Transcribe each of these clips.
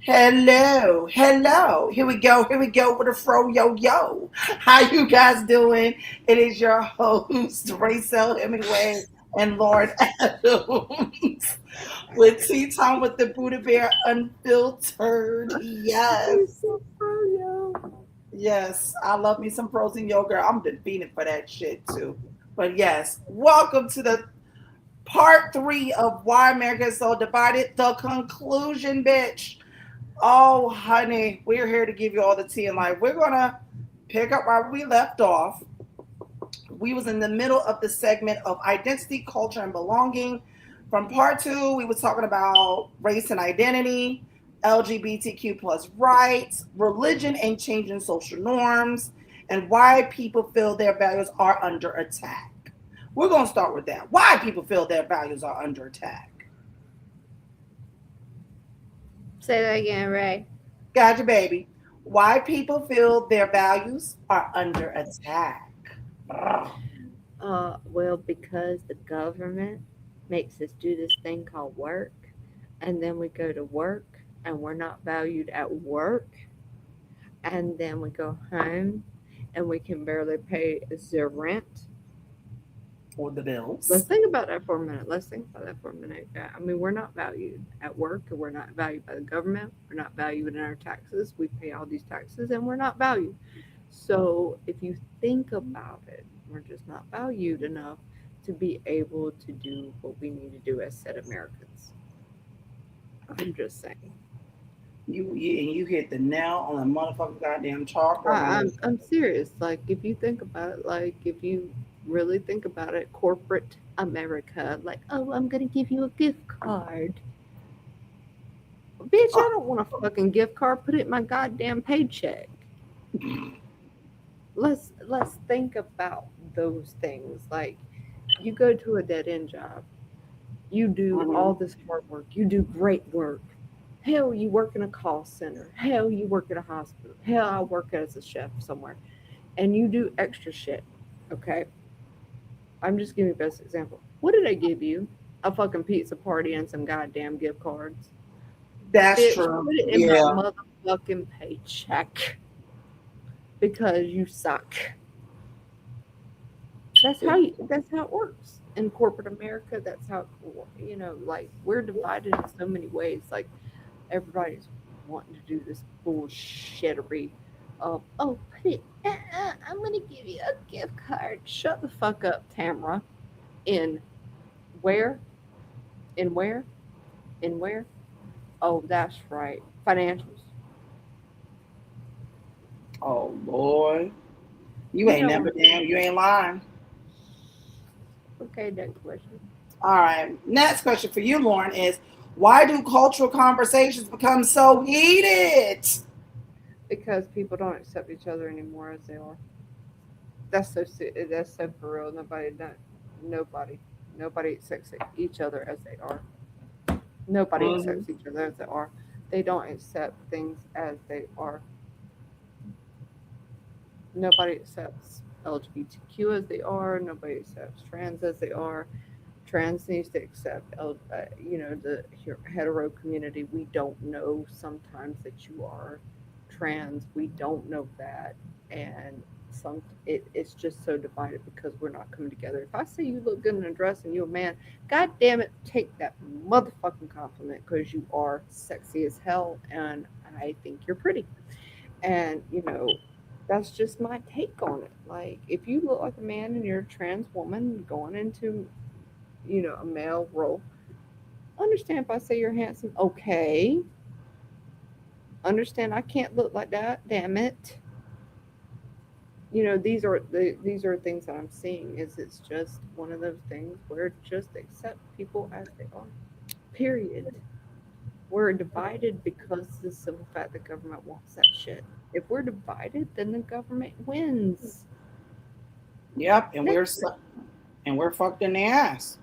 Hello, hello. Here we go with a fro yo yo. How you guys doing? It is your host, Rachel Hemingway and Lord Adams with Tea Time with the Buddha Bear Unfiltered. Yes, You're so yo. yes. I love me some frozen yogurt. I'm defeated for that shit too. But yes, welcome to the part three of Why America is So Divided. The conclusion, bitch. Oh, honey, we're here to give you all the tea in life. We're gonna pick up where we left off. We was in the middle of the segment of identity, culture, and belonging. From part two, we was talking about race and identity, LGBTQ plus rights, religion and changing social norms, and why people feel their values are under attack. We're gonna start with that. Why people feel their values are under attack. Say that again, Ray. Gotcha, baby. Why people feel their values are under attack. Well, because the government makes us do this thing called work, and then we go to work and we're not valued at work, and then we go home and we can barely pay the rent. Or the Let's bills. think about that for a minute. Let's think about that for a minute. I mean, we're not valued at work, and we're not valued by the government. We're not valued in our taxes. We pay all these taxes, and we're not valued. So, if you think about it, we're just not valued enough to be able to do what we need to do as said Americans. I'm just saying. You hit the nail on the motherfucking goddamn chalkboard, my nigga. I'm serious. Like, if you think about it, like, if you really think about it, corporate America, like, oh, I'm going to give you a gift card. Bitch, I don't want a fucking gift card. Put it in my goddamn paycheck. Let's think about those things. Like, you go to a dead end job. You do Mhm. all this hard work. You do great work. Hell, you work in a call center. Hell, you work at a hospital. Hell, I work as a chef somewhere. And you do extra shit. Okay? I'm just giving you the best example. What did I give you? A fucking pizza party and some goddamn gift cards. That's Bitch, true. put it in my Yeah. motherfucking paycheck because you suck. That's how it works in corporate America. That's how like we're divided in so many ways. Like everybody's wanting to do this bullshittery of put it. I'm gonna give you a gift card. Shut the fuck up, Tamara. In where? In where? In where? Oh, that's right. Financials. Oh boy. You You ain't know never what? damn, you ain't lying. Okay, next question. All right. Next question for you, Lauren, is why do cultural conversations become so heated? Because people don't accept each other anymore as they are. That's so for real. Nobody, nobody accepts each other as they are. Nobody Mhm. accepts each other as they are. They don't accept things as they are. Nobody accepts LGBTQ as they are. Nobody accepts trans as they are. Trans needs to accept, the hetero community. We don't know sometimes that you are trans. We don't know that, and it's just so divided because we're not coming together. If I say you look good in a dress and you're a man, god damn it, take that motherfucking compliment because you are sexy as hell, and I think you're pretty. And that's just my take on it. Like, if you look like a man and you're a trans woman going into a male role. Understand if I say you're handsome, okay. Understand I can't look like that, damn it. These are things that I'm seeing. Is it's just one of those things where just accept people as they are. Period. We're divided because of the simple fact the government wants that shit. If we're divided, then the government wins. Yep, Next. and we're fucked in the ass.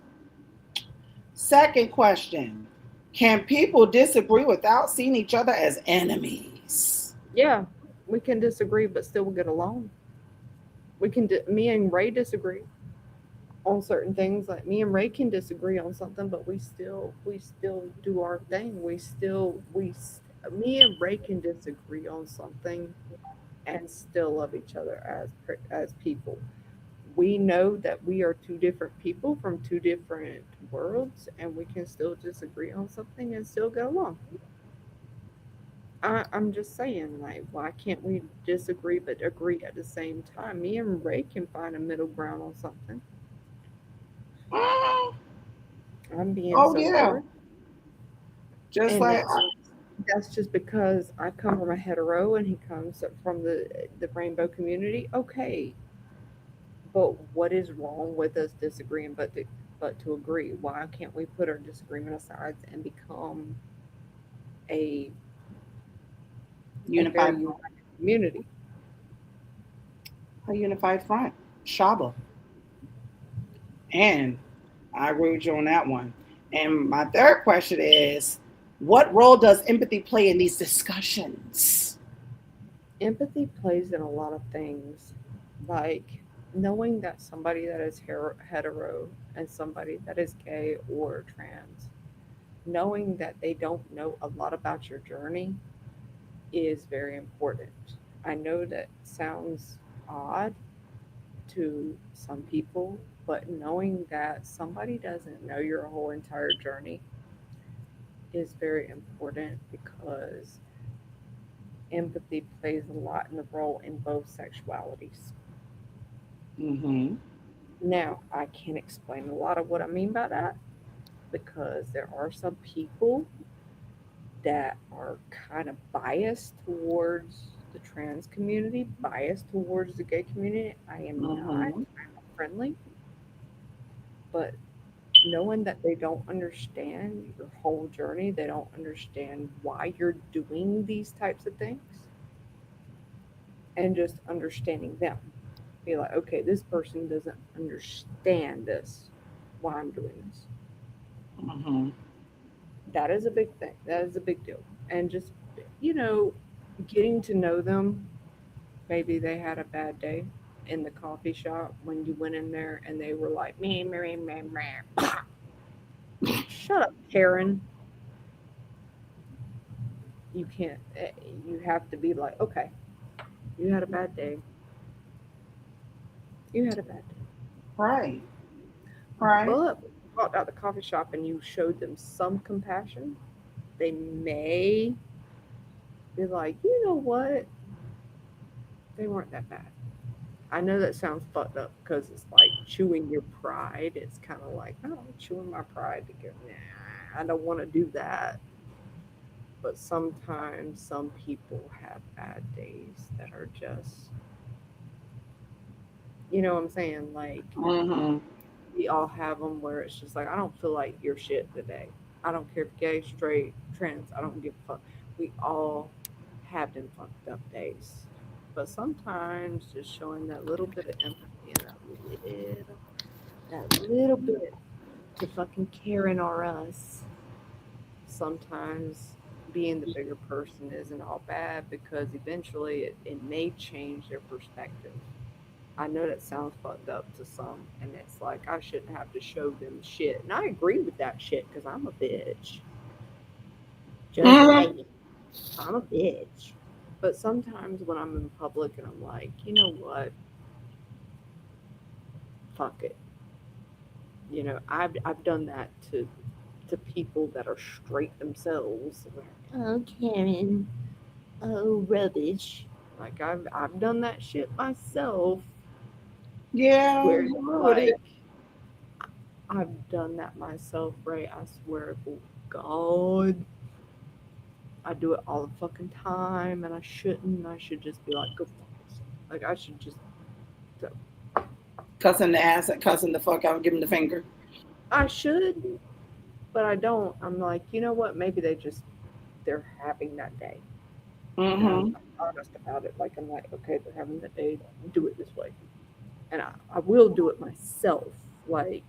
Second question. Can people disagree without seeing each other as enemies? Yeah, we can disagree, but still get along. Me and Ray disagree on certain things. Like me and Ray can disagree on something, but we still do our thing. Me and Ray can disagree on something and still love each other as people. We know that we are two different people from two different worlds, and we can still disagree on something and still get along. I'm just saying, like, why can't we disagree but agree at the same time? Me and Ray can find a middle ground on something. Mm, I'm being oh so yeah, for it. just And like that's just because I come from a hetero and he comes from the rainbow community. Okay, but what is wrong with us disagreeing but to agree? Why can't we put our disagreement aside and become a a very unified, united community? a unified front, Shaba, and I agree with you on that one. And my third question is, what role does empathy play in these discussions? Empathy plays in a lot of things, like knowing that somebody that is hetero and somebody that is gay or trans, knowing that they don't know a lot about your journey is very important. I know that sounds odd to some people, but knowing that somebody doesn't know your whole entire journey is very important because empathy plays a lot in the role in both sexualities. Mm-hmm. Now, I can't explain a lot of what I mean by that because there are some people that are kind of biased towards the trans community, biased towards the gay community. I am not. Mm-hmm. I'm friendly, but knowing that they don't understand your whole journey, they don't understand why you're doing these types of things, and just understanding them. Be like, okay, this person doesn't understand this, why I'm doing this. Mm-hmm. That is a big thing. That is a big deal. And just, you know, getting to know them. Maybe they had a bad day in the coffee shop when you went in there and they were like, me, me, me. Shut up, Karen. You can't, you have to be like, okay, you had a bad day. You had a bad day. Right. Right. But when you walked out the coffee shop and you showed them some compassion, they may be like, you know what? They weren't that bad. I know that sounds fucked up because it's like chewing your pride. It's kind of like, oh, I'm chewing my pride to go, nah, I don't want to do that. But sometimes some people have bad days that are just, you know what I'm saying? Like, Mm-hmm. we all have them where it's just like, I don't feel like your shit today. I don't care if gay, straight, trans, I don't give a fuck. We all have them fucked up days. But sometimes just showing that little bit of empathy and that little bit to fucking Karen or us, sometimes being the bigger person isn't all bad because eventually it may change their perspective. I know that sounds fucked up to some, and it's like I shouldn't have to show them shit. And I agree with that shit because I'm a bitch. Just Mm-hmm. saying, I'm a bitch. But sometimes when I'm in public and I'm like, you know what, fuck it. You know, I've done that to people that are straight themselves. Oh, Karen. Oh, rubbish. Like I've done that shit myself. Yeah, Where you ruined it. like I've done that myself, right? I swear to God, I do it all the fucking time, and I shouldn't. I should just be like, go fuck yourself. Like I should just. Cussing the ass and cussing the fuck out and giving the finger. I should, but I don't. I'm like, you know what? Maybe they're having that day, and I'm Mm-hmm. honest about it. Like I'm like, okay, they're having that day. Do it this way, and I will do it myself. Like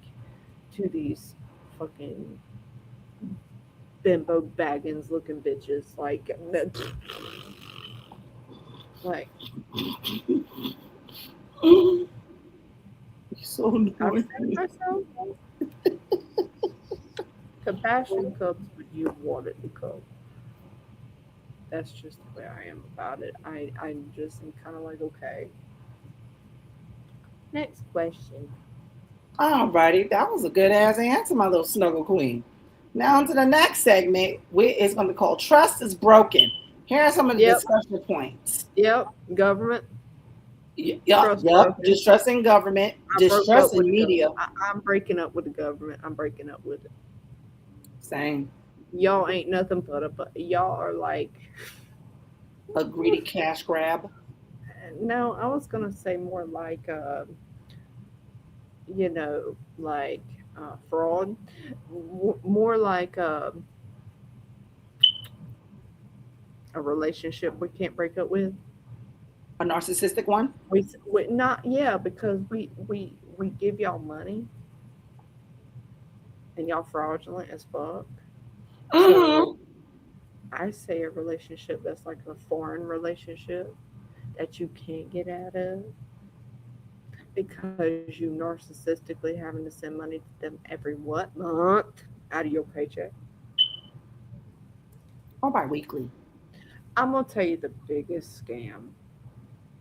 to these fucking bimbo baggins looking bitches. Like You're so I said annoying. myself, compassion comes when you want it to come. That's just the way I am about it. I just am kind of like, okay. Next question. Alrighty, that was a good ass answer, my little snuggle queen. Now on to the next segment, which is going to be called Trust is Broken. Here are some of the Yep, discussion points. yep. Government Yep, trust yep. broken. Distrusting government, I broke up with distrusting the government. media. I'm breaking up with the government. I'm breaking up with it. Same. Y'all ain't nothing but y'all are like, A greedy cash grab. no, I was gonna say more like you know, like fraud, more like a relationship we can't break up with. A narcissistic one. We not, yeah, because we give y'all money and y'all fraudulent as fuck. So Mm-hmm. I say a relationship that's like a foreign relationship that you can't get out of because you narcissistically having to send money to them every what month out of your paycheck. Or bi-weekly. I'm gonna tell you the biggest scam,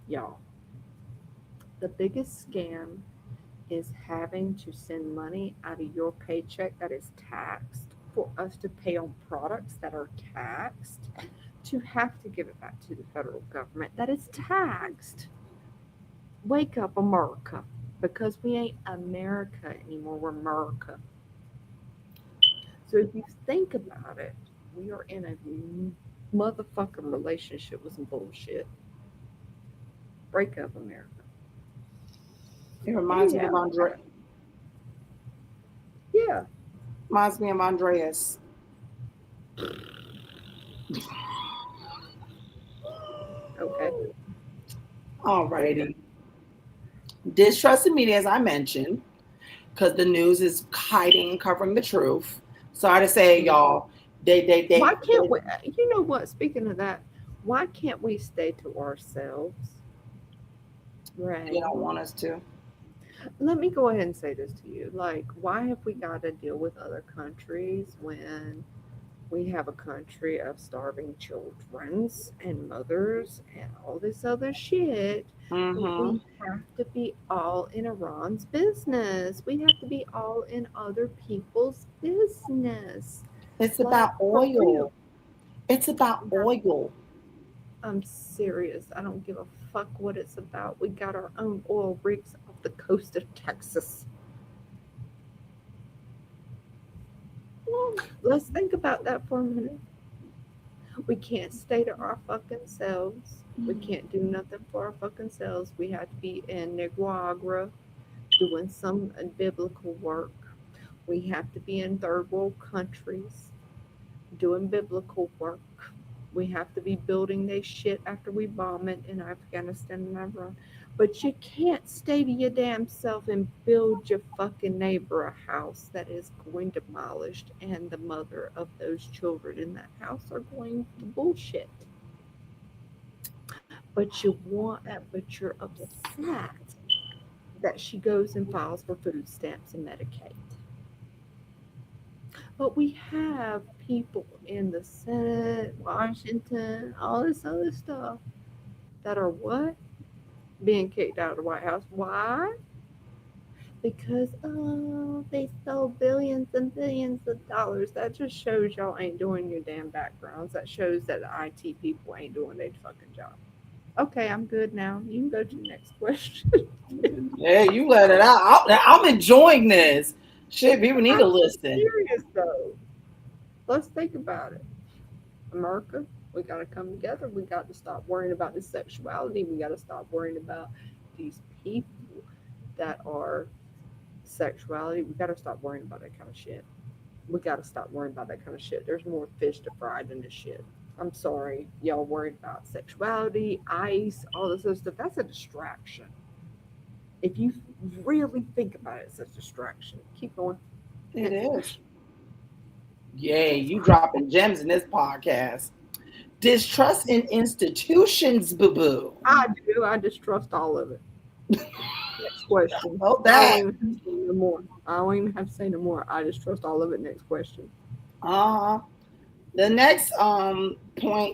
y'all. The biggest scam is having to send money out of your paycheck that is taxed for us to pay on products that are taxed to have to give it back to the federal government that is taxed. Wake up, America, because we ain't America anymore. We're America. So if you think about it, we are in a motherfucking relationship with some bullshit. Break up, America. It And reminds me yeah, of yeah, reminds me of Andreas. okay. Alrighty. Distrusting media, as I mentioned, because the news is hiding and covering the truth. Sorry to say, y'all, Why can't we? You know what? Speaking of that, why can't we stay to ourselves? they Right. don't want us to. Let me go ahead and say this to you. Like, why have we got to deal with other countries when we have a country of starving childrens and mothers and all this other shit? But Mm-hmm. we have to be all in Iran's business. We have to be all in other people's business. It's Like, about for real. oil. It's about oil. I'm serious. I don't give a fuck what it's about. We got our own oil rigs off the coast of Texas. Let's think about that for a minute. We can't stay to our fucking selves. We can't do nothing for our fucking selves. We have to be in Nicaragua doing some biblical work. We have to be in third world countries doing biblical work. We have to be building their shit after we bomb it in Afghanistan and Iran. But you can't stay to your damn self and build your fucking neighbor a house that is going demolished and the mother of those children in that house are going to bullshit. But you're upset that she goes and files for food stamps and Medicaid. But we have people in the Senate, Washington, all this other stuff that are what? Being kicked out of the White House. Why? Because, oh, they stole billions and billions of dollars. That just shows y'all ain't doing your damn backgrounds. That shows that the IT people ain't doing their fucking job. Okay, I'm good now. You can go to the next question. Yeah, you let it out. I'm enjoying this. Shit, people need I'm to listen. serious though. Let's think about it. America, we got to come together. We got to stop worrying about this sexuality. We got to stop worrying about these people that are sexuality. We got to stop worrying about that kind of shit. We got to stop worrying about that kind of shit. There's more fish to fry than this shit. I'm sorry, y'all worried about sexuality, ice, all this other stuff. That's a distraction. If you really think about it, it's a distraction. Keep going. It Next is. question. Yay, you dropping gems in this podcast. Distrust in institutions, boo boo. I do. I distrust all of it. Next question. Oh, I don't that. even have to say no more. I don't even have to say no more. I just trust all of it. Next question. Uh huh. The next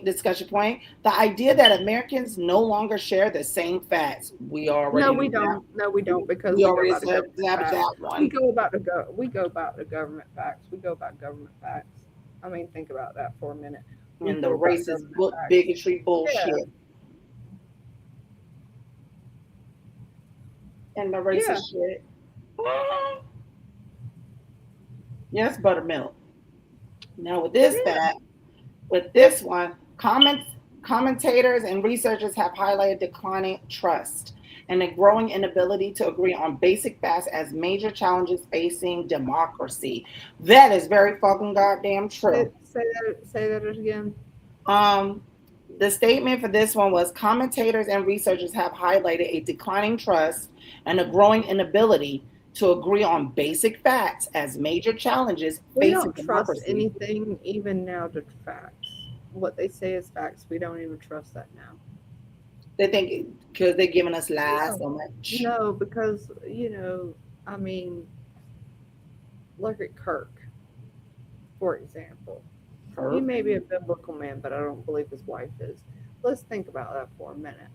discussion point, the idea that Americans no longer share the same facts. We No, already we knew that. don't. No, we don't because We we go already about the said government that, facts. that one. We go about the government facts. We go about government facts. I mean, think about that for a minute. We And the go about racist government facts. bigotry Yeah, bullshit. And the yeah. racist shit. Mm, yes, buttermilk. Now with this one, commentators and researchers have highlighted declining trust and a growing inability to agree on basic facts as major challenges facing democracy. That is very fucking goddamn true. Say that again. Um, the statement for this one was commentators and researchers have highlighted a declining trust and a growing inability to agree on basic facts as major challenges We facing don't trust democracy. anything even now to facts. What they say is facts. We don't even trust that now. They think because they're giving us lies No, so much. no, because I mean, look at Kirk, for example. He Kirk. may be a biblical man, but I don't believe his wife is. Let's think about that for a minute.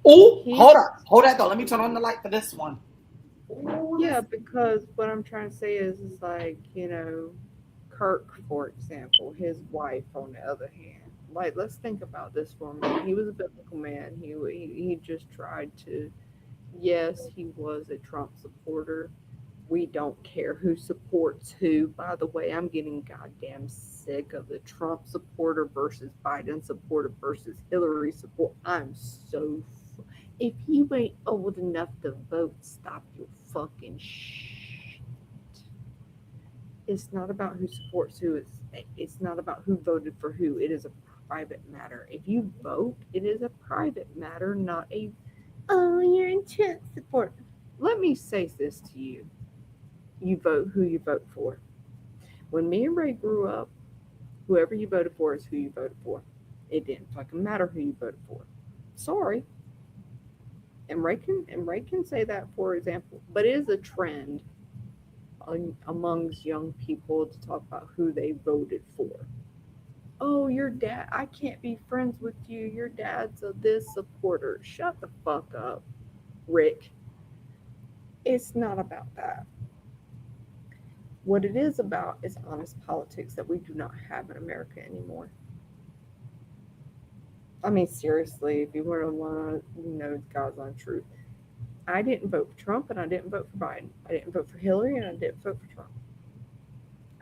Oh, He, hold up. Hold that though. Let me turn on the light for this one. Ooh, yeah, this. because what I'm trying to say is like, Kirk, for example, his wife, on the other hand. Like, let's think about this for a minute. He was a biblical man. He just tried to. Yes, he was a Trump supporter. We don't care who supports who. By the way, I'm getting goddamn sick of the Trump supporter versus Biden supporter versus Hillary support. I'm so. If you ain't old enough to vote, stop your fucking shit. It's not about who supports who. It's not about who voted for who. It is a private matter. If you vote, it is a private matter, not a you're in Trump support. Let me say this to you. You vote who you vote for. When me and Ray grew up, whoever you voted for is who you voted for. It didn't fucking matter who you voted for. Sorry. And Ray can say that, for example. But it is a trend amongst young people to talk about who they voted for. Oh, your dad, I can't be friends with you. Your dad's a this supporter. Shut the fuck up, Rick. It's not about that. What it is about is honest politics that we do not have in America anymore. I mean, seriously, if you want to know God's on truth, I didn't vote for Trump and I didn't vote for Biden. I didn't vote for Hillary and I didn't vote for Trump.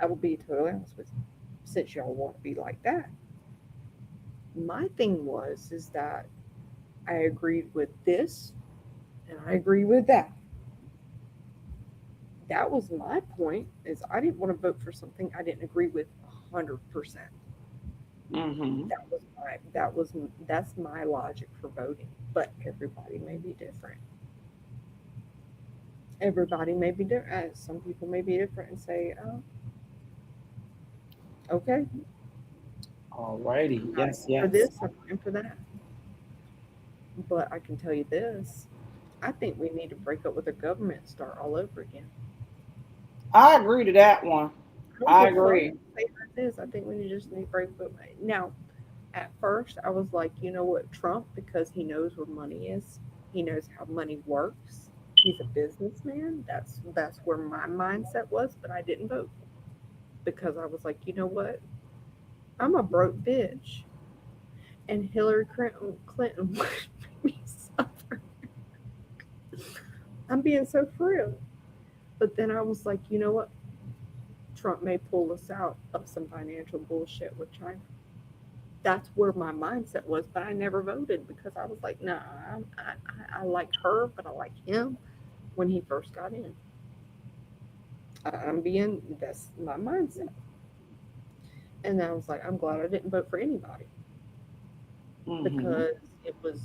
I will be totally honest with you, since y'all want to be like that. My thing is that I agreed with this and I agree with that. That was my point. Is I didn't want to vote for something I didn't agree with 100%. Mm-hmm. That's my logic for voting. But everybody may be different. Everybody may be different. Some people may be different and say, "Oh, okay, Alrighty. I'm not Yes, for yes. this, I'm for that." But I can tell you this: I think we need to break up with the government and start all over again. I agree to that one. I don't I give a fuck. agree. Say what it is. I think we just need to break up. Now, at first, I was like, you know what, Trump, because he knows where money is. He knows how money works. He's a businessman. That's where my mindset was, but I didn't vote because I was like, you know what? I'm a broke bitch, and Hillary Clinton would make me suffer. I'm being so for real. But then I was like, you know what? Trump may pull us out of some financial bullshit with China. That's where my mindset was, but I never voted because I was like, nah, I like her, but I like him when he first got in. That's my mindset. And then I was like, I'm glad I didn't vote for anybody Mm-hmm. because it was,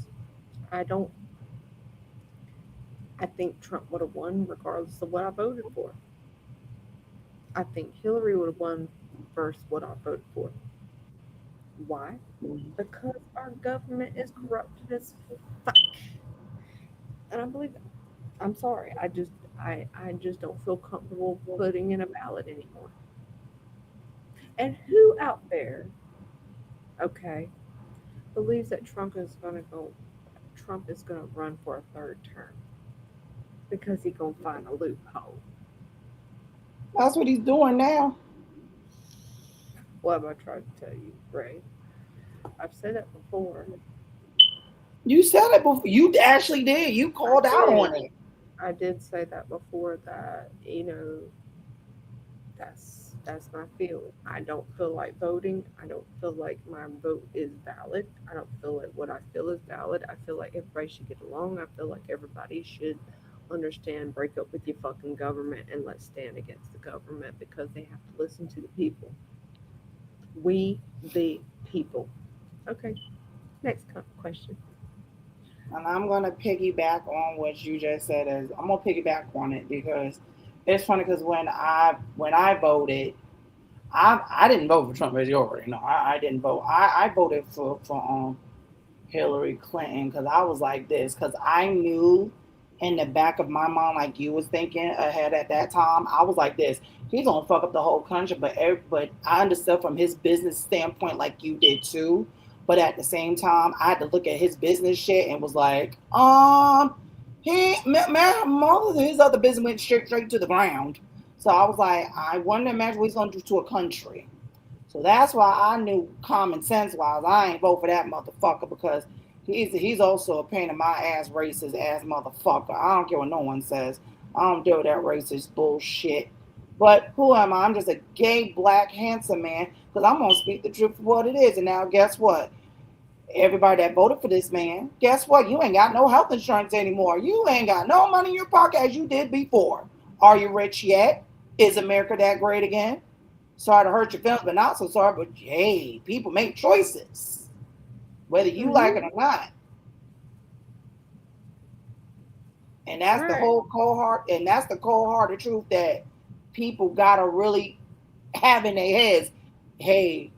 I don't, I think Trump would have won regardless of what I voted for. I think Hillary would have won versus what I voted for. Why? Because our government is corrupted as fuck. And I believe it. I'm sorry. I just don't feel comfortable putting in a ballot anymore. And who out there, okay, believes that Trump is gonna run for a third term because he gonna find a loophole. That's what he's doing now. What am I trying to tell you, Ray? I've said it before. You said it before. You actually did. You I called out did. on it. I did say that before that, that's my feel. I don't feel like voting. I don't feel like my vote is valid. I don't feel like what I feel is valid. I feel like everybody should get along. I feel like everybody should understand break up with your fucking government and let's stand against the government because they have to listen to the people. We the people. Okay, next question. And I'm gonna piggyback on what you just said. Is I'm gonna piggyback on it because it's funny because when I voted, I didn't vote for Trump, as you already know. I didn't vote. I voted for Hillary Clinton because I was like this because I knew in the back of my mind, like you was thinking ahead at that time, I was like this. He's gonna fuck up the whole country, but I understood from his business standpoint, like you did too. But at the same time, I had to look at his business shit and was like, man, most of his other business went straight to the ground. So I was like, I wonder, imagine what he's gonna do to a country. So that's why I knew common sense wise I ain't vote for that motherfucker because he's also a pain in my ass racist ass motherfucker. I don't care what no one says. I don't deal with that racist bullshit. But who am I? I'm just a gay, black, handsome man because I'm gonna speak the truth for what it is. And now guess what? Everybody that voted for this man, guess what? You ain't got no health insurance anymore. You ain't got no money in your pocket as you did before. Are you rich yet? Is America that great again? Sorry to hurt your feelings, but not so sorry. But hey, people make choices, whether you like Mm-hmm. it or not. And All that's the right. whole cold heart, and that's the cold hearted truth that people gotta really have in their heads. Hey,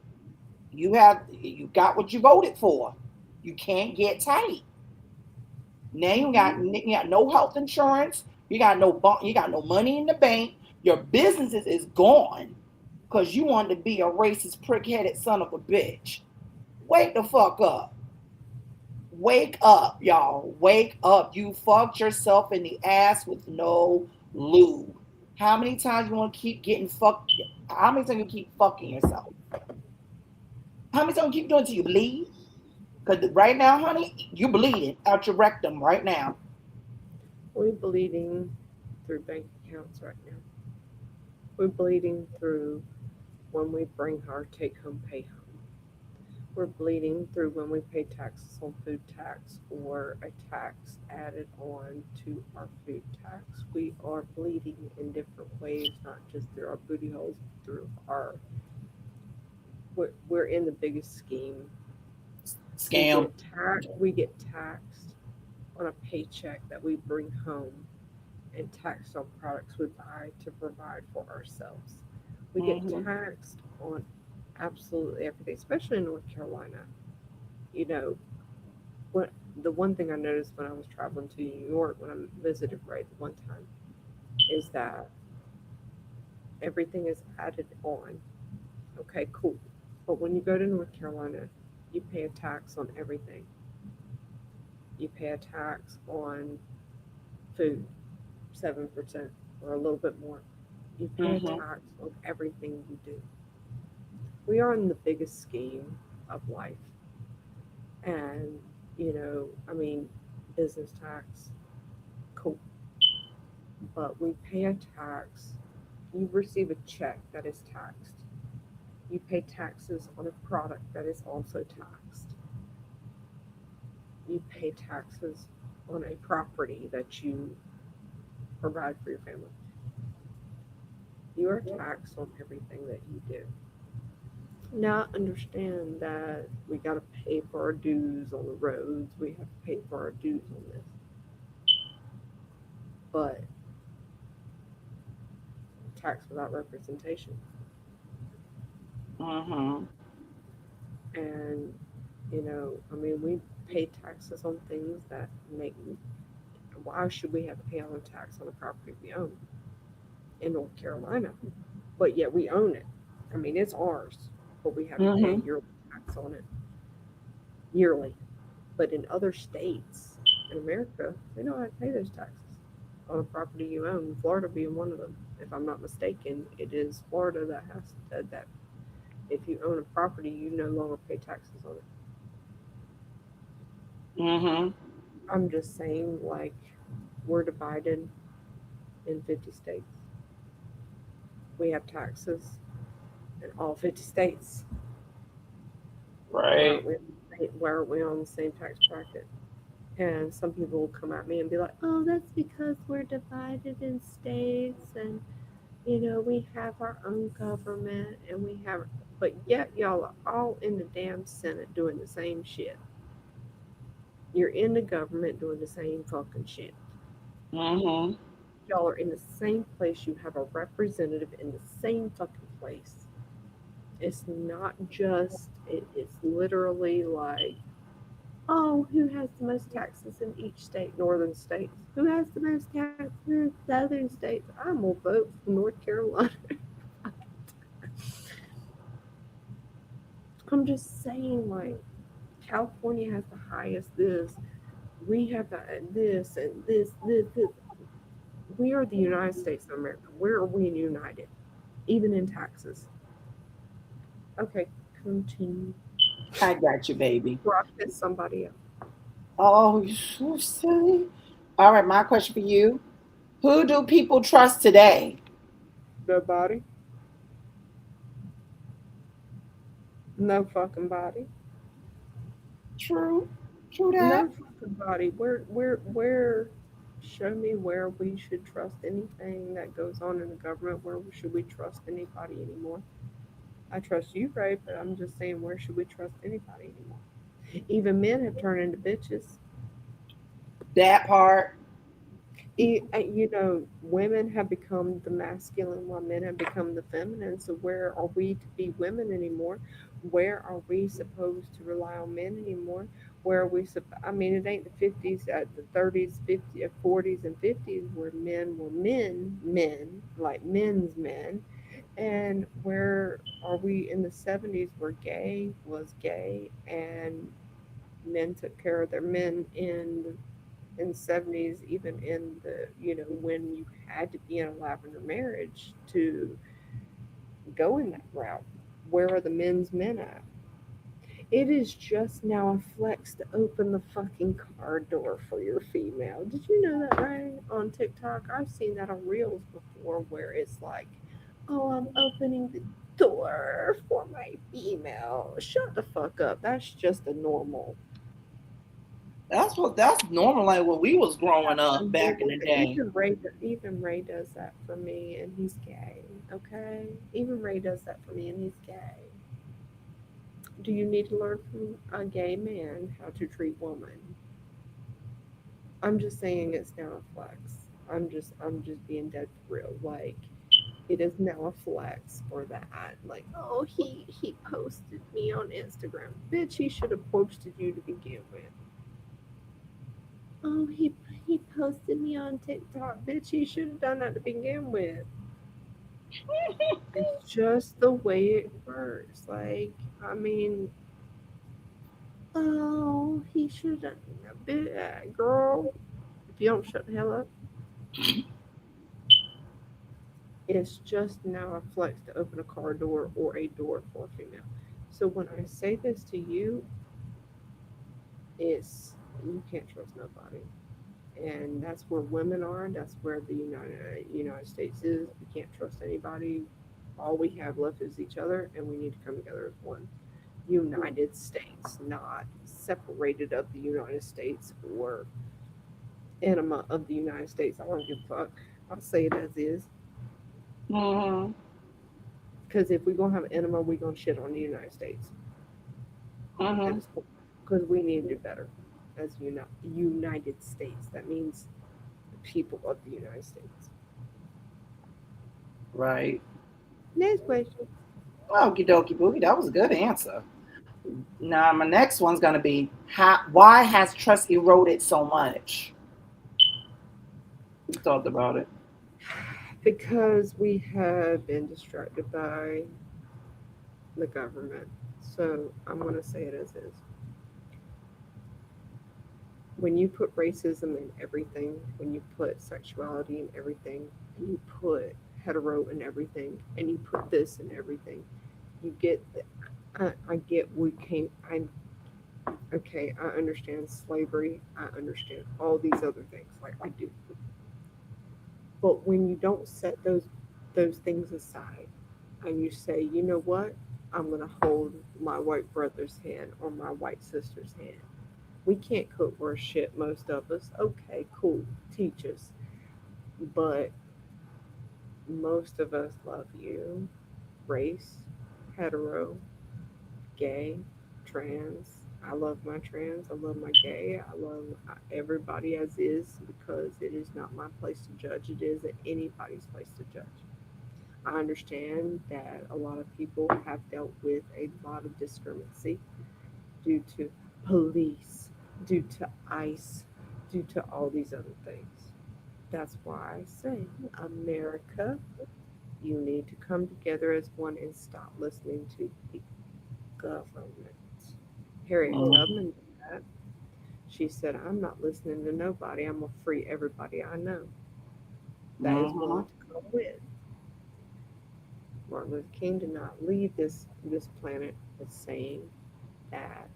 you got what you voted for. You can't get tight. Now you got no health insurance. You got no money in the bank. Your businesses is gone because you wanted to be a racist, prick-headed son of a bitch. Wake the fuck up. Wake up, y'all. Wake up. You fucked yourself in the ass with no lube. How many times you want to keep getting fucked? How many times you keep fucking yourself? How many times you keep doing it till you bleed? Because right now, honey, you bleeding out your rectum right now. We're bleeding through bank accounts right now. We're bleeding through when we bring our take home pay home. We're bleeding through when we pay taxes on food tax or a tax added on to our food tax. We are bleeding in different ways, not just through our booty holes, through our. We're in the biggest scheme. Scam. We get taxed on a paycheck that we bring home and taxed on products we buy to provide for ourselves. We get Mm-hmm. taxed on absolutely everything, especially in North Carolina. You know, what the one thing I noticed when I was traveling to New York when I visited right the one time is that everything is added on. Okay, cool. But when you go to North Carolina, you pay a tax on everything. You pay a tax on food, 7% or a little bit more. You pay a Mm-hmm. tax on everything you do. We are in the biggest scheme of life. And, I mean, business tax, cool. But we pay a tax. You receive a check that is taxed. You pay taxes on a product that is also taxed. You pay taxes on a property that you provide for your family. You are taxed on everything that you do. Now understand that we got to pay for our dues on the roads. We have to pay for our dues on this. But tax without representation. Mm-hmm. And, I mean, we pay taxes on things that make. Why should we have to pay on tax on a property we own in North Carolina? But yet we own it. I mean, it's ours, but we have to pay a Mm-hmm. yearly tax on it yearly. But in other states in America, they don't have to pay those taxes on a property you own. Florida being one of them, if I'm not mistaken, it is Florida that has that. If you own a property, you no longer pay taxes on it. Mm-hmm. I'm just saying, like, we're divided in 50 states. We have taxes in all 50 states. Why aren't Right. we? Why aren't we on the same tax bracket? And some people will come at me and be like, "Oh, that's because we're divided in states, and we have our own government, and we have." But yet, y'all are all in the damn Senate doing the same shit. You're in the government doing the same fucking shit. Mm-hmm. Y'all are in the same place. You have a representative in the same fucking place. It's not just. It's literally like, oh, who has the most taxes in each state? Northern states. Who has the most taxes in southern states? I'm gonna vote for North Carolina. I'm just saying, like, California has the highest this. We have this and this. We are the United States of America. Where are we united? Even in taxes. Okay, continue. I got you, baby. Rock this somebody else. Oh, you so silly. All right, my question for you. Who do people trust today? Nobody. No fucking body. True. True that. No fucking body. Where show me where we should trust anything that goes on in the government. Where should we trust anybody anymore? I trust you, Ray, but I'm just saying, where should we trust anybody anymore? Even men have turned into bitches. That part. Women have become the masculine while men have become the feminine. So where are we to be women anymore? Where are we supposed to rely on men anymore? Where are we? I mean, it ain't the 50s, the 30s, 50s, 40s, and 50s where men were men, like men's men. And where are we in the 70s where gay was gay and men took care of their men in the 70s, even in the, when you had to be in a lavender marriage to go in that route. Where are the men's men at? It is just now a flex to open the fucking car door for your female. Did you know that, right? On TikTok, I've seen that on Reels before where it's like, oh, I'm opening the door for my female. Shut the fuck up. That's just a normal. That's normal like when we was growing up back in the day. Even Ray does that for me, and he's gay. Okay, even Ray does that for me, and he's gay. Do you need to learn from a gay man how to treat women? I'm just saying it's now a flex. I'm just being dead for real. Like, it is now a flex for that. Like, oh, he posted me on Instagram. Bitch, he should have posted you to begin with. Oh, he posted me on TikTok. Bitch, he should have done that to begin with. It's just the way it works. Like, I mean, oh, he should have. Girl, if you don't shut the hell up, it's just now a flex to open a car door or a door for a female. So when I say this to you, it's you can't trust nobody. And that's where women are. That's where the United States is. We can't trust anybody. All we have left is each other, and we need to come together as one. United States, not separated of the United States or enema of the United States. I don't give a fuck. I'll say it as is. Mm-hmm. Because if we're gonna have an enema, we're gonna shit on the United States at Mm-hmm. this point. Because we need to do better as United States. That means the people of the United States. Right. Next question. Okie dokie boogie. That was a good answer. Now my next one's gonna be why has trust eroded so much? We talked about it. Because we have been distracted by the government. So I'm going to say it as is. When you put racism in everything, when you put sexuality in everything, and you put hetero in everything, and you put this in everything, you get. I get we came. I okay. I understand slavery. I understand all these other things. Like I do. But when you don't set those things aside, and you say, you know what, I'm gonna hold my white brother's hand or my white sister's hand. We can't cook worse shit, most of us. Okay, cool. Teach us. But most of us love you. Race, hetero, gay, trans. I love my trans. I love my gay. I love everybody as is because it is not my place to judge. It is anybody's place to judge. I understand that a lot of people have dealt with a lot of discrimination due to police, due to ICE, due to all these other things. That's why I say, America, you need to come together as one and stop listening to the government. Harriet Mm. Tubman did that. She said, I'm not listening to nobody. I'm going to free everybody I know that is willing Mhm. to come with. Martin Luther King did not leave this planet with saying that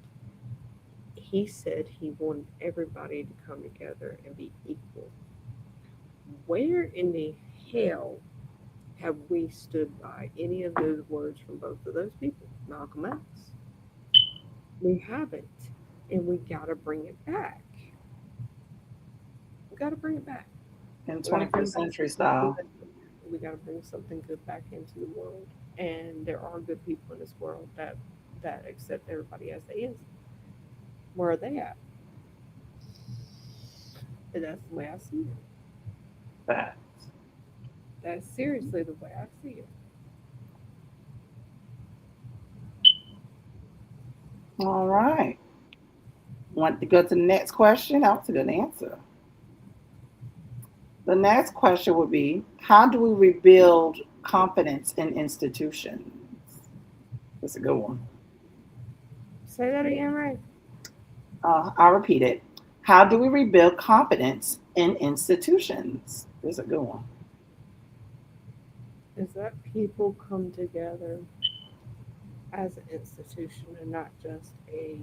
he said he wanted everybody to come together and be equal. Where in the hell have we stood by any of those words from both of those people, Malcolm X? We haven't, and we got to bring it back. We got to bring it back. In We got to bring 21st back century something style. good. We got to bring something good back into the world, and there are good people in this world that accept everybody as they is. Where are they at? And that's the way I see it. That. That's seriously the way I see it. All right. Want to go to the next question? That was a good answer. The next question would be, how do we rebuild confidence in institutions? That's a good one. Say that again, right? I'll repeat it. How do we rebuild confidence in institutions? That's a good one. Is that people come together as an institution and not just a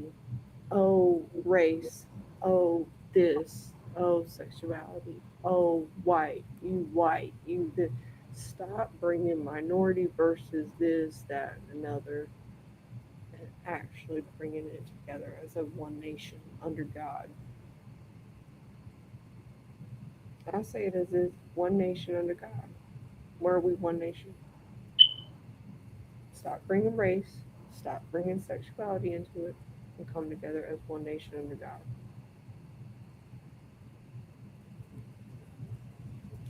oh race, oh this, oh sexuality, oh white, you this. Stop bringing minority versus this, that, and another, and actually bringing it together as a one nation under God. I say it as is one nation under God. Where are we one nation? Stop bringing race, stop bringing sexuality into it, and come together as one nation under God.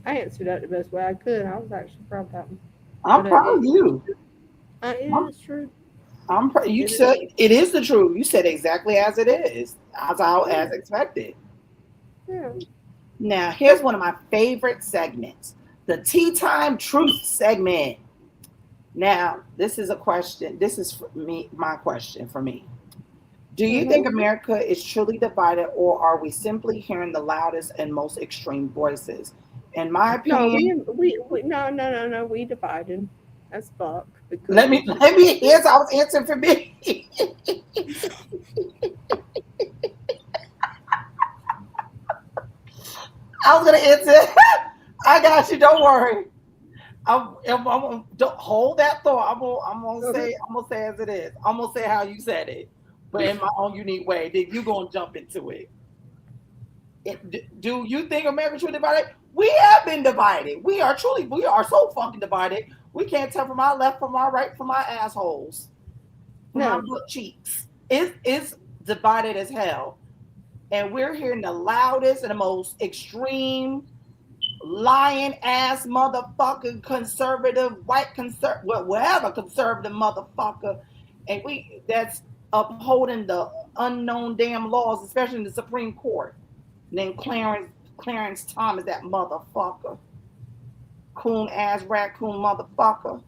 I answered that the best way I could. I was actually proud of that one. I'm But proud of you. it I'm, is true. you It is. said it is the truth. You said exactly as it is, as Yeah. expected. Yeah. Now, here's one of my favorite segments, the Tea Time Truth segment. Now, this is a question. This is for me, my question for me. Do you Mm-hmm. think America is truly divided, or are we simply hearing the loudest and most extreme voices? In my No, opinion, we no. We divided as fuck because let we me just let me answer. I was answering for me. I was gonna answer. I got you. Don't worry. Don't hold that thought. okay. I'm gonna say as it is. I'm gonna say how you said it, but in my own unique way. Then you gonna jump into it. Do you think America truly divided? We have been divided. We are so fucking divided. We can't tell from our left, from our right, from our assholes, from our No, butt cheeks. It's divided as hell, and we're hearing the loudest and the most extreme lying ass motherfucking conservative white whatever conservative motherfucker, and we that's upholding the unknown damn laws, especially in the Supreme Court. Named Clarence Thomas, that motherfucker, coon ass raccoon motherfucker.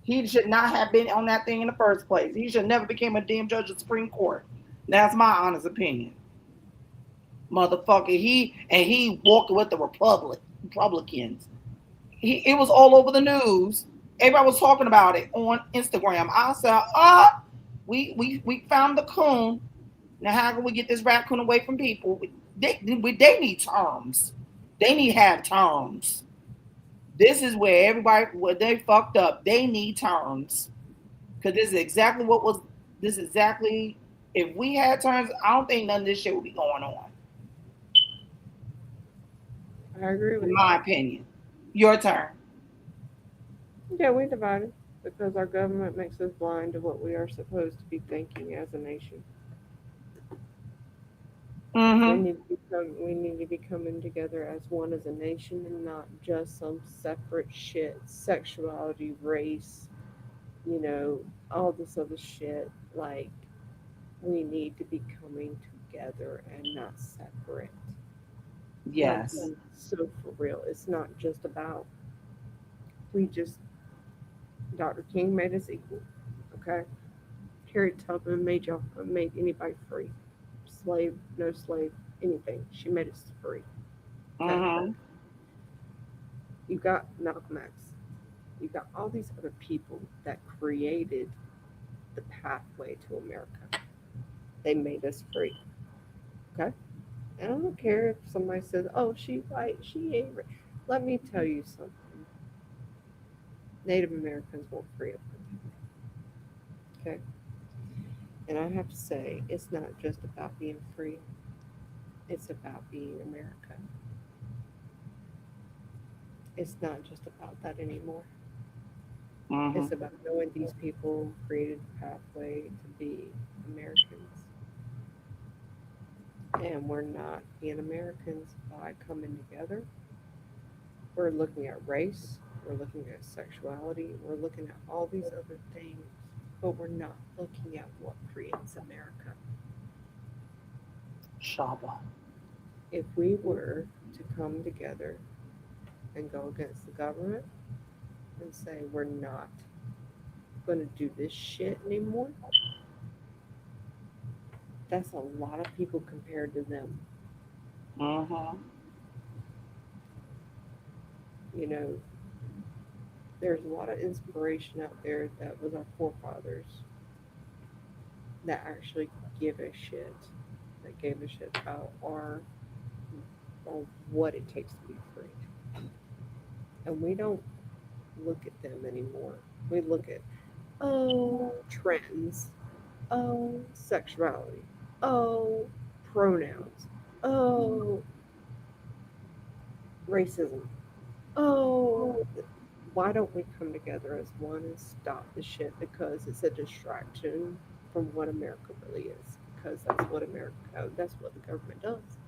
He should not have been on that thing in the first place. He should never became a damn judge of the Supreme Court. That's my honest opinion. Motherfucker. He walked with the Republicans. It was all over the news. Everybody was talking about it on Instagram. I said, we found the coon. Now how can we get this raccoon away from people? They need terms. They need to have terms. This is where they fucked up. They need terms. Because this is exactly what was this is exactly if we had terms, I don't think none of this shit would be going on. I agree with In you. my opinion. Your turn. Yeah, we divided because our government makes us blind to what we are supposed to be thinking as a nation. Mm-hmm. We need to be coming together as one as a nation and not just some separate shit, sexuality, race, all this other shit. Like we need to be coming together and not separate. Like Yes. so for real. It's not just about we just Dr. King made us equal. Okay? Harriet Tubman made anybody free. Slave, no slave, anything. She made us free. Okay. Mm-hmm. You got Malcolm X. You got all these other people that created the pathway to America. They made us free. Okay? And I don't care if somebody says, oh, she white, she ain't. Let me tell you something. Native Americans want freedom. Okay? And I have to say, it's not just about being free, it's about being America. It's not just about that anymore. Mm-hmm. It's about knowing these people created the pathway to be Americans. And we're not being Americans by coming together. We're looking at race, we're looking at sexuality, we're looking at all these other things, but we're not looking at what creates America. Shaba. If we were to come together and go against the government and say we're not going to do this shit anymore, that's a lot of people compared to them. Mm-hmm. You know, there's a lot of inspiration out there that was our forefathers that actually give a shit, that gave a shit about or what it takes to be free. And we don't look at them anymore. We look at, oh, trends, oh, sexuality, oh, pronouns, oh, racism, oh. Why don't we come together as one and stop the shit? Because it's a distraction from what America really is. Because that's what the government does.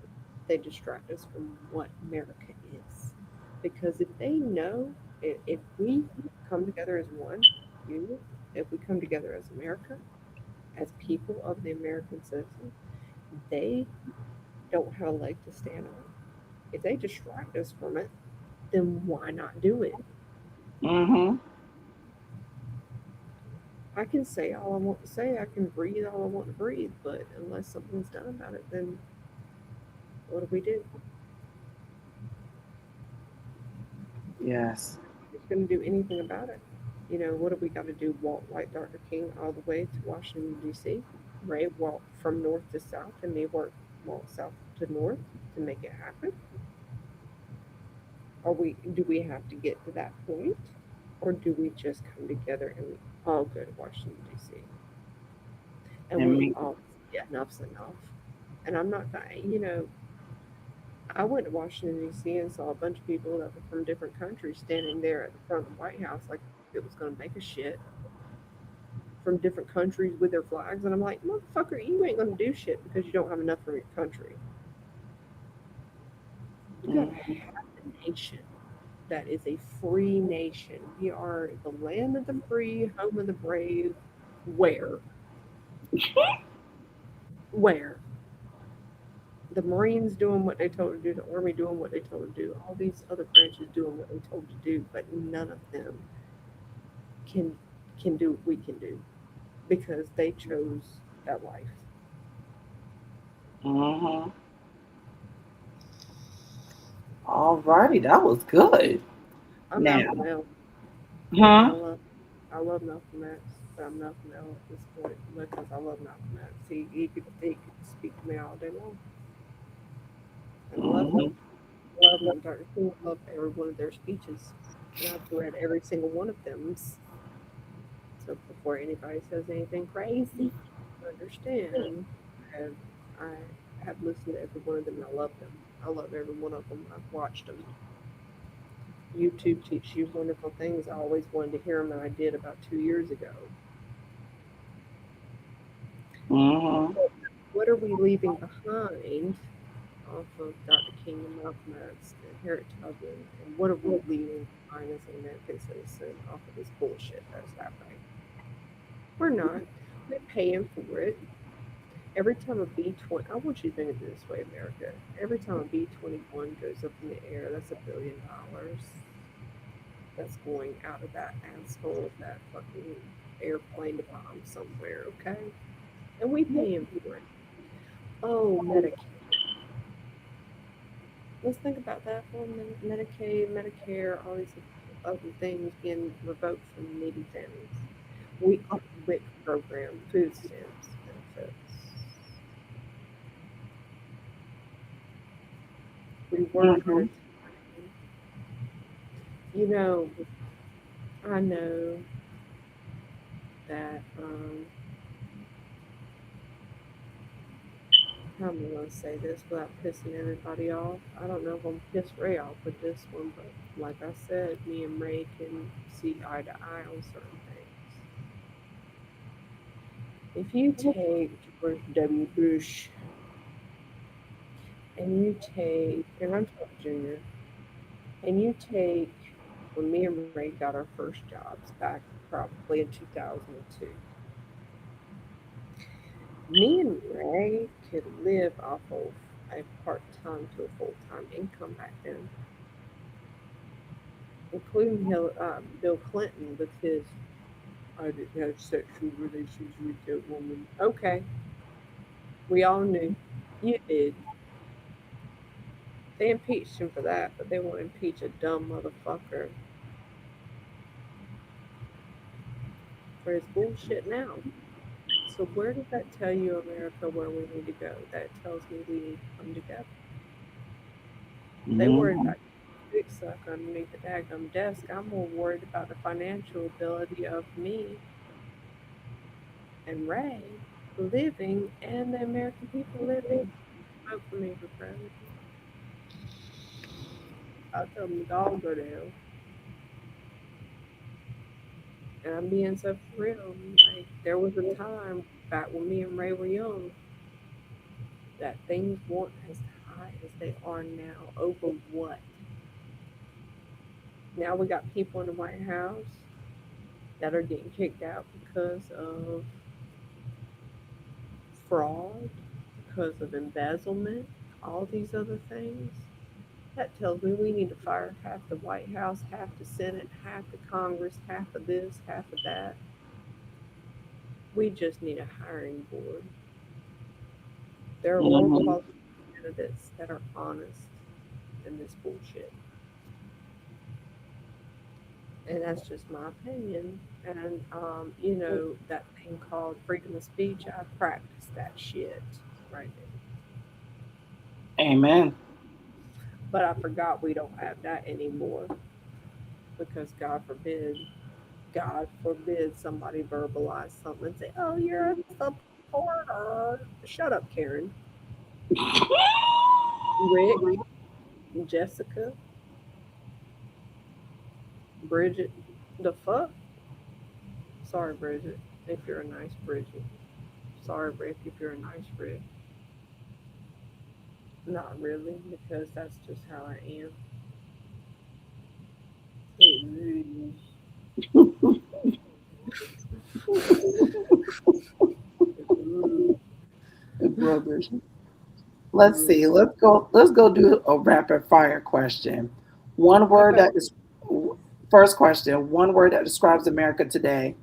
They distract us from what America is. Because if they know, if we come together as one unit, if we come together as America, as people of the American citizen, they don't have a leg to stand on. If they distract us from it, then why not do it? Mm-hmm. I can say all I want to say, I can breathe all I want to breathe, but unless something's done about it, then what do we do? Yes. Who's going to do anything about it? What do we got to do? Walk like Dr. King all the way to Washington, D.C., right? Walk from north to south, and me walk south to north to make it happen? Do we have to get to that point? Or do we just come together and we all go to Washington, D.C.? And And we me. all, yeah, enough's enough. And I'm not, I went to Washington, D.C. and saw a bunch of people that were from different countries standing there at the front of the White House like it was going to make a shit from different countries with their flags. And I'm like, motherfucker, you ain't going to do shit because you don't have enough from your country. You got to have a nation that is a free nation. We are the land of the free, home of the brave. Where? Where? The Marines doing what they told to do, the Army doing what they told to do, all these other branches doing what they told to do, but none of them can can do what we can do because they chose that life. Mm-hmm. All righty, that was good. I'm Malcolm Now, L. I huh? love I love Malcolm X, but I'm Malcolm L at this point because I love Malcolm X. He could speak to me all day long, and I love him. Mm-hmm. Love Martin Luther King. Love every one of their speeches, and I've read every single one of them. So before anybody says anything crazy, understand. And I have listened to every one of them, and I love them. I love every one of them. I've watched them. YouTube teaches you wonderful things. I always wanted to hear them, and I did about 2 years ago. Mm-hmm. What are we leaving behind off of Dr. King and Malcolm X and Harriet Tubman? And what are we leaving behind as an American citizen off of this bullshit that's happening? We're not. We're paying for it. Every time a B-20, I want you to think of it this way, America. Every time a B-21 goes up in the air, that's $1 billion. That's going out of that asshole of that fucking airplane to bomb somewhere, okay? And we paying for it. Oh, Medicaid. Let's think about that for a minute. Medicaid, Medicare, all these other things being revoked from needy families. We are WIC program, food stamps, benefits. We work at a Mm-hmm. time. You know, I know that how am I gonna say this without pissing everybody off? I don't know if I'm piss Ray off with this one, but like I said, me and Ray can see eye to eye on certain things. If you take George W. Bush and you take, and I'm talking Junior, and you take when me and Ray got our first jobs back probably in 2002, me and Ray could live off of a part time to a full time income back then, including Bill Clinton with his I didn't have sexual relations with that woman. Okay, we all knew. You did. They impeached him for that, but they won't impeach a dumb motherfucker for his bullshit now. So where does that tell you, America, where we need to go? That tells me we need to come together. They worried Mm-hmm. about big suck underneath the daggum desk. I'm more worried about the financial ability of me and Ray living and the American people living. Vote for me for president. I'll tell them to all go down. And I'm being so for real. Like there was a time back when me and Ray were young that things weren't as high as they are now. Over what? Now we got people in the White House that are getting kicked out because of fraud, because of embezzlement, all these other things. That tells me we need to fire half the White House, half the Senate, half the Congress, half of this, half of that. We just need a hiring board. There are more Mm-hmm. qualified candidates that are honest than this bullshit. And that's just my opinion. And that thing called freedom of speech, I practice that shit right now. Amen. But I forgot we don't have that anymore because God forbid somebody verbalize something and say, "Oh, you're a supporter." Shut up, Karen. Rick, Jessica, Bridget. The fuck? Sorry, Bridget, if you're a nice Bridget. Sorry, Rick, if you're a nice Rick. Not really, because that's just how I am. It really is. Brothers. Let's see. Let's go. Let's go do a rapid fire question. One word Okay. that is first question. One word that describes America today.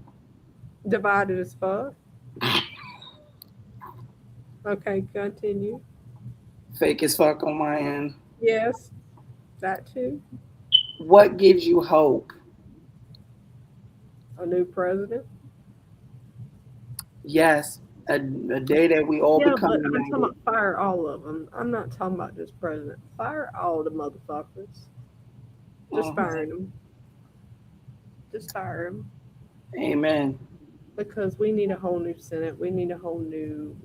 Divided as fuck. Okay, continue. Fake as fuck on my end. Yes, that too. What gives you hope? A new president. Yes, a day that we all Yeah, become but I'm talking united. about fire all of them. I'm not talking about just president. Fire all the motherfuckers. Just Mhm. firing them. Just fire them. Amen. Because we need a whole new Senate. We need a whole new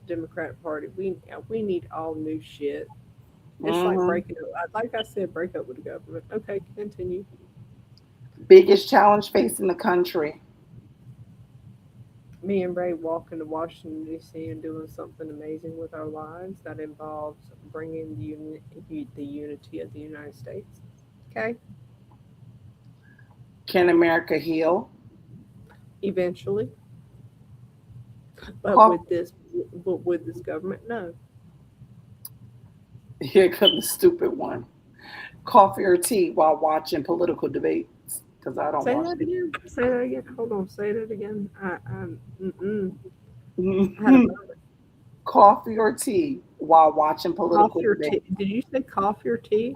Democratic Party. We need all new shit. It's like Hmm. breaking up. Like I said, break up with the government. Okay, continue. Biggest challenge facing the country. Me and Ray walking to Washington D.C. and doing something amazing with our lives that involves bringing the unity of the United States. Okay, Can America heal? eventually, but Coffee. with this government, no. Here comes the stupid one. Coffee or tea while watching political debates? Because I don't Say watch that it. again. Say that again. Hold on. Say that again. I had a moment. Coffee or tea while watching political Coffee or tea? debates? Did you say coffee or tea?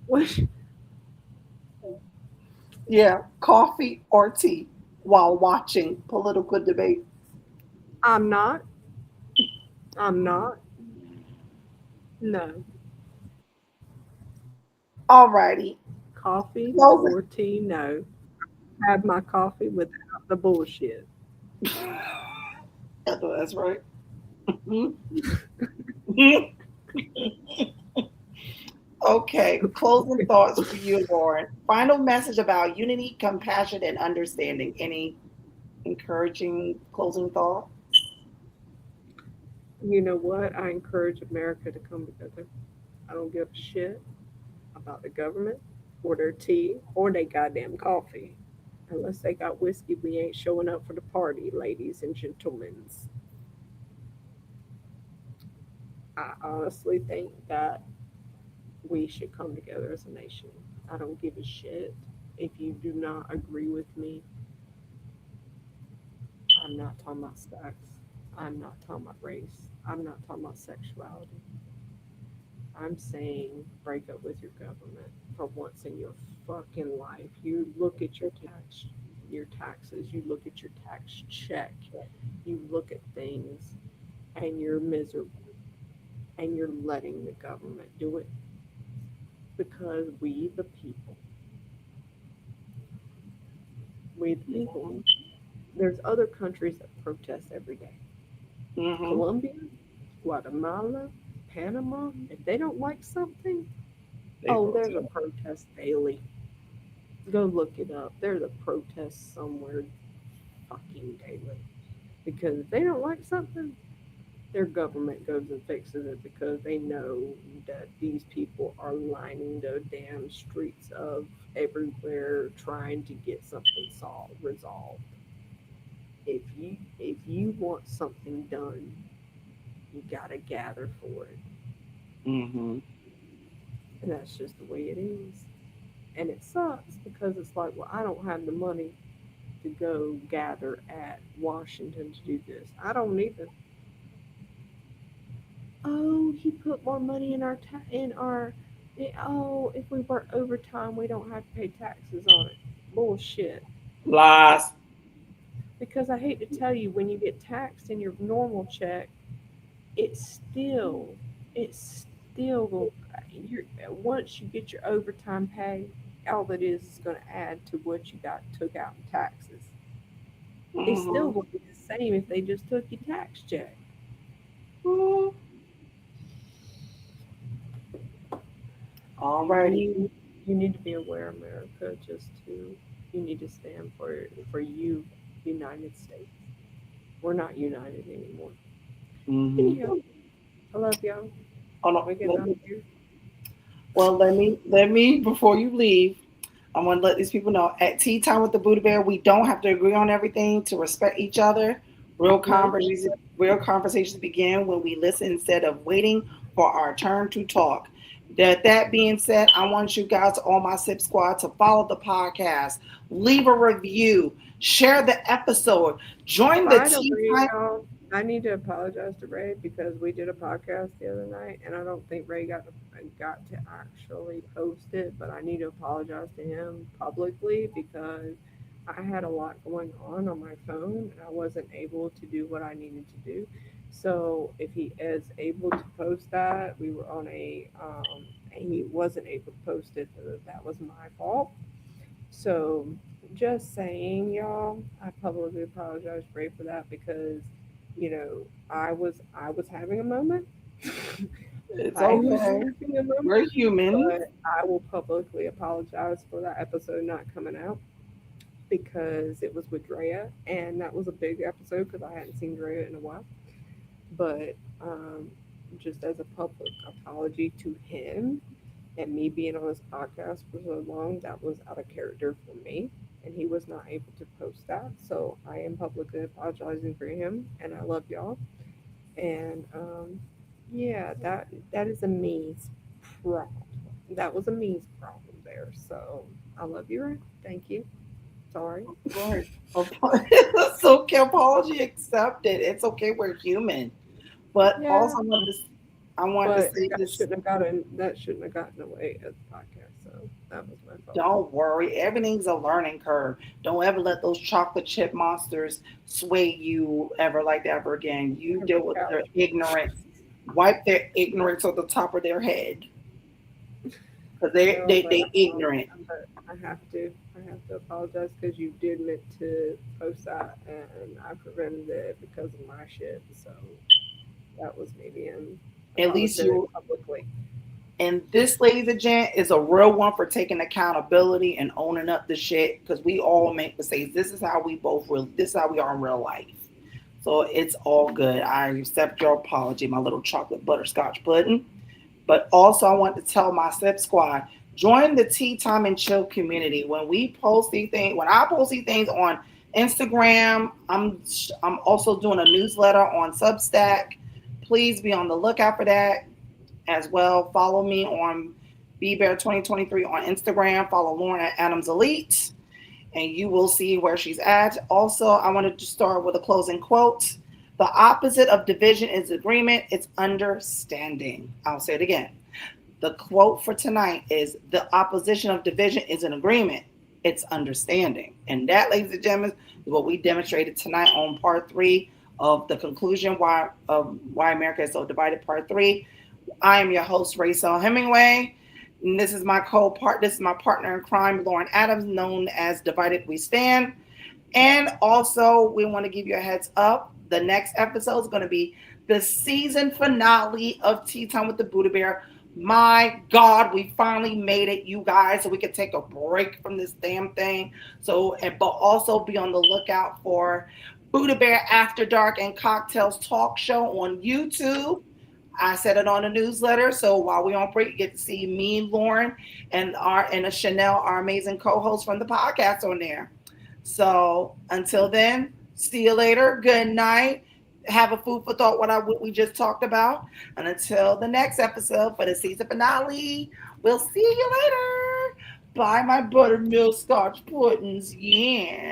What? Yeah, coffee or tea while watching political debates. I'm not. I'm not. No. Alrighty, Coffee closing. or tea? No. Have my coffee without the bullshit. I know that's right. Okay, closing thoughts for you, Lauren. Final message about unity, compassion, and understanding. Any encouraging closing thought? You know what? I encourage America to come together. I don't give a shit about the government or their tea or their goddamn coffee. Unless they got whiskey, we ain't showing up for the party, ladies and gentlemen. I honestly think that we should come together as a nation. I don't give a shit if you do not agree with me. I'm not talking about sex. I'm not talking about race. I'm not talking about sexuality. I'm saying break up with your government for once in your fucking life. You look at your taxes, you look at your tax check, you look at things and you're miserable and you're letting the government do it because we the people, there's other countries that protest every day. Mm-hmm. Colombia, Guatemala, Panama, if they don't like something, They oh, both. there's a protest daily. Go look it up. There's a protest somewhere fucking daily. Because if they don't like something, their government goes and fixes it because they know that these people are lining the damn streets of everywhere trying to get something resolved. If you want something done, you gotta gather for it. Mm-hmm. And that's just the way it is. And it sucks because it's like, well, I don't have the money to go gather at Washington to do this. I don't either. Oh, he put more money in oh, if we work overtime, we don't have to pay taxes on it. Bullshit. Lies. Because I hate to tell you, when you get taxed in your normal check, it's still, it's still, you're, once you get your overtime pay, all that is going to add to what you got took out in taxes. It's still Mm-hmm. going to be the same if they just took your tax check. Alrighty. You need to be aware, America, just to you need to stand for you, United States. We're not united anymore. Mm-hmm. Anyhow, I love y'all. Hold on. We getting out of here. Well, let me before you leave. I want to let these people know at Tea Time with the Buddha Bear, we don't have to agree on everything to respect each other. No, Real conversations begin when we listen instead of waiting for our turn to talk. That being said, I want you guys, all my SIP squad, to follow the podcast, leave a review, share the episode, join the By the Tea way, Time. y'all, I need to apologize to Ray because we did a podcast the other night, and I don't think Ray got to actually post it. But I need to apologize to him publicly because I had a lot going on my phone, and I wasn't able to do what I needed to do. So if he is able to post that, we were on and he wasn't able to post it. That was my fault. So just saying, y'all, I publicly apologize, Ray, for that because, I was having a moment. It's I was okay. having a moment, We're human. but I will publicly apologize for that episode not coming out because it was with Drea, and that was a big episode because I hadn't seen Drea in a while. But just as a public apology to him and me being on this podcast for so long, that was out of character for me. And he was not able to post that. So I am publicly apologizing for him. And I love y'all. And yeah, that is a me's problem. That was a me's problem there. So I love you, Ray. Thank you. Sorry. Right. It's okay. Apology accepted. It's okay. We're human. But Yeah, also, I wanted to but say this. that shouldn't have gotten away as a podcast. So that was my fault. Don't worry. Everything's a learning curve. Don't ever let those chocolate chip monsters sway you ever like that ever again. You deal with their ignorance. Wipe their ignorance on the top of their head. Because No, they ignorant. but I have to apologize because you did meant to post that, and I prevented it because of my shit. So that was me being At least apologetic you. publicly. And this, ladies and gent, is a real one for taking accountability and owning up the shit. Because we all make mistakes. This is how we both real. This is how we are in real life. So it's all good. I accept your apology, my little chocolate butterscotch pudding. But also, I want to tell my SIP squad, join the Tea Time and Chill community. When I post these things on Instagram, I'm also doing a newsletter on Substack. Please be on the lookout for that as well. Follow me on BBear2023 on Instagram. Follow Lauren at Adams Elite, and you will see where she's at. Also, I wanted to start with a closing quote. The opposite of division is agreement. It's understanding. I'll say it again. The quote for tonight is the opposition of division is an agreement. It's understanding. And that, ladies and gentlemen, is what we demonstrated tonight on part 3 of the conclusion why America is so divided, part 3. I am your host, Rachel Hemingway. And this is my partner in crime, Lauren Adams, known as Divided We Stand. And also, we want to give you a heads up. The next episode is going to be the season finale of Tea Time with the Buddha Bear. My God, we finally made it, you guys, so we could take a break from this damn thing. But also be on the lookout for Buddha Bear After Dark and Cocktails Talk Show on YouTube. I said it on the newsletter. So while we're on break, you get to see me, Lauren, and Chanel, our amazing co-host from the podcast on there. So until then, see you later. Good night. Have a food for thought what we just talked about. And until the next episode for the season finale, we'll see you later. Bye, my buttermilk scotch puddings. Yeah.